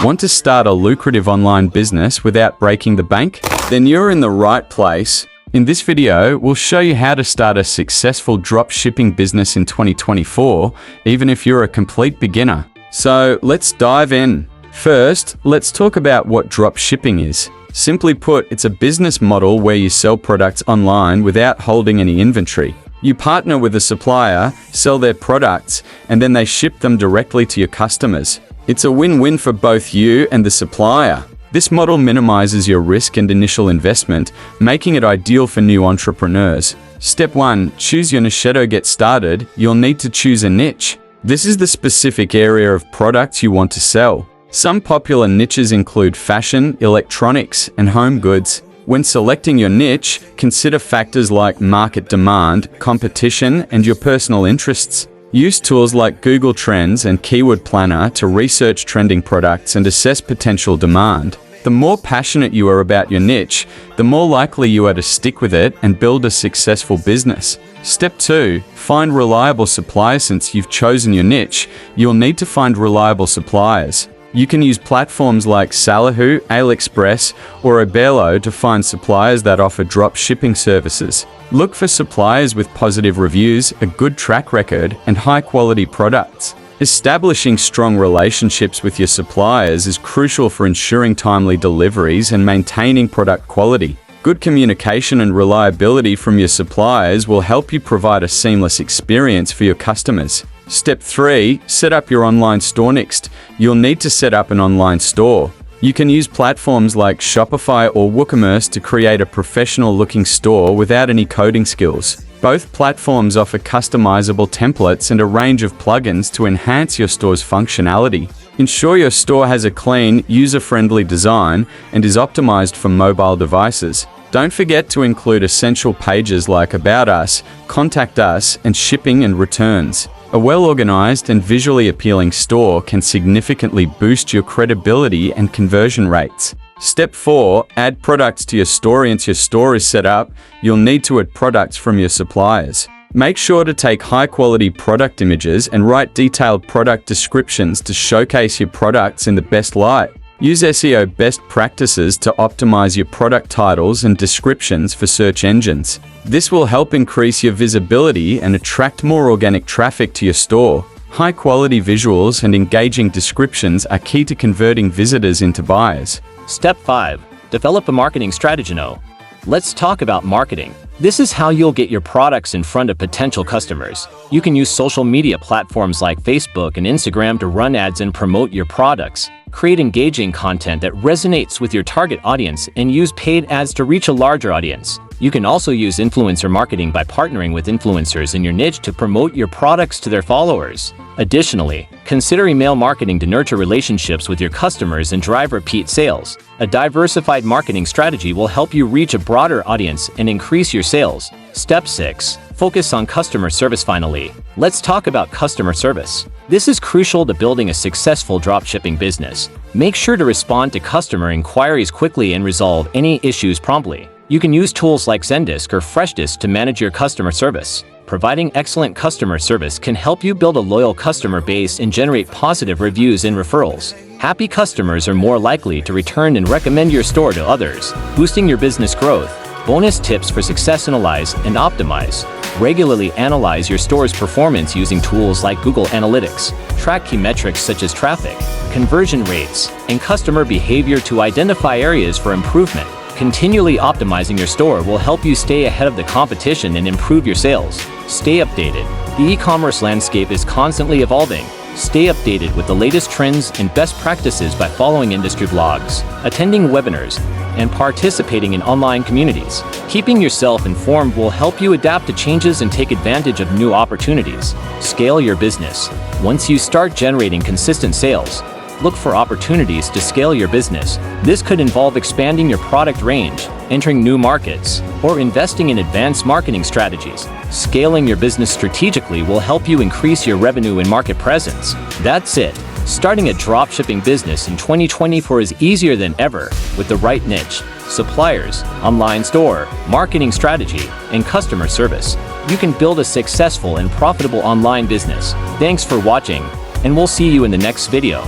Want to start a lucrative online business without breaking the bank? Then you're in the right place. In this video, we'll show you how to start a successful drop shipping business in 2024, even if you're a complete beginner. So let's dive in. First, let's talk about what drop shipping is. Simply put, it's a business model where you sell products online without holding any inventory. You partner with a supplier, sell their products, and then they ship them directly to your customers. It's a win-win for both you and the supplier. This model minimizes your risk and initial investment, making it ideal for new entrepreneurs. Step 1. Choose your niche. To get started, you'll need to choose a niche. This is the specific area of products you want to sell. Some popular niches include fashion, electronics, and home goods. When selecting your niche, consider factors like market demand, competition, and your personal interests. Use tools like Google Trends and Keyword Planner to research trending products and assess potential demand. The more passionate you are about your niche, the more likely you are to stick with it and build a successful business. Step 2. Find reliable suppliers. Since you've chosen your niche, you'll need to find reliable suppliers. You can use platforms like Salahu, AliExpress, or Oberlo to find suppliers that offer drop shipping services. Look for suppliers with positive reviews, a good track record, and high-quality products. Establishing strong relationships with your suppliers is crucial for ensuring timely deliveries and maintaining product quality. Good communication and reliability from your suppliers will help you provide a seamless experience for your customers. Step 3. Set up your online store. Next, you'll need to set up an online store. You can use platforms like Shopify or WooCommerce to create a professional-looking store without any coding skills. Both platforms offer customizable templates and a range of plugins to enhance your store's functionality. Ensure your store has a clean, user-friendly design and is optimized for mobile devices. Don't forget to include essential pages like About Us, Contact Us, and Shipping and Returns. A well-organized and visually appealing store can significantly boost your credibility and conversion rates. Step 4. Add products to your store. Once your store is set up, you'll need to add products from your suppliers. Make sure to take high-quality product images and write detailed product descriptions to showcase your products in the best light. Use SEO best practices to optimize your product titles and descriptions for search engines. This will help increase your visibility and attract more organic traffic to your store. High-quality visuals and engaging descriptions are key to converting visitors into buyers. Step 5. Develop a marketing strategy. Now, let's talk about marketing. This is how you'll get your products in front of potential customers. You can use social media platforms like Facebook and Instagram to run ads and promote your products. Create engaging content that resonates with your target audience and use paid ads to reach a larger audience. You can also use influencer marketing by partnering with influencers in your niche to promote your products to their followers. Additionally, consider email marketing to nurture relationships with your customers and drive repeat sales. A diversified marketing strategy will help you reach a broader audience and increase your sales. Step 6. Focus on customer service. Finally, let's talk about customer service. This is crucial to building a successful dropshipping business. Make sure to respond to customer inquiries quickly and resolve any issues promptly. You can use tools like Zendesk or Freshdesk to manage your customer service. Providing excellent customer service can help you build a loyal customer base and generate positive reviews and referrals. Happy customers are more likely to return and recommend your store to others, boosting your business growth. Bonus tips for success: analyze and optimize. Regularly analyze your store's performance using tools like Google Analytics. Track key metrics such as traffic, conversion rates, and customer behavior to identify areas for improvement. Continually optimizing your store will help you stay ahead of the competition and improve your sales. Stay updated. The e-commerce landscape is constantly evolving. Stay updated with the latest trends and best practices by following industry blogs, attending webinars, and participating in online communities. Keeping yourself informed will help you adapt to changes and take advantage of new opportunities. Scale your business. Once you start generating consistent sales, look for opportunities to scale your business. This could involve expanding your product range, entering new markets, or investing in advanced marketing strategies. Scaling your business strategically will help you increase your revenue and market presence. That's it. Starting a dropshipping business in 2024 is easier than ever with the right niche, suppliers, online store, marketing strategy, and customer service. You can build a successful and profitable online business. Thanks for watching, and we'll see you in the next video.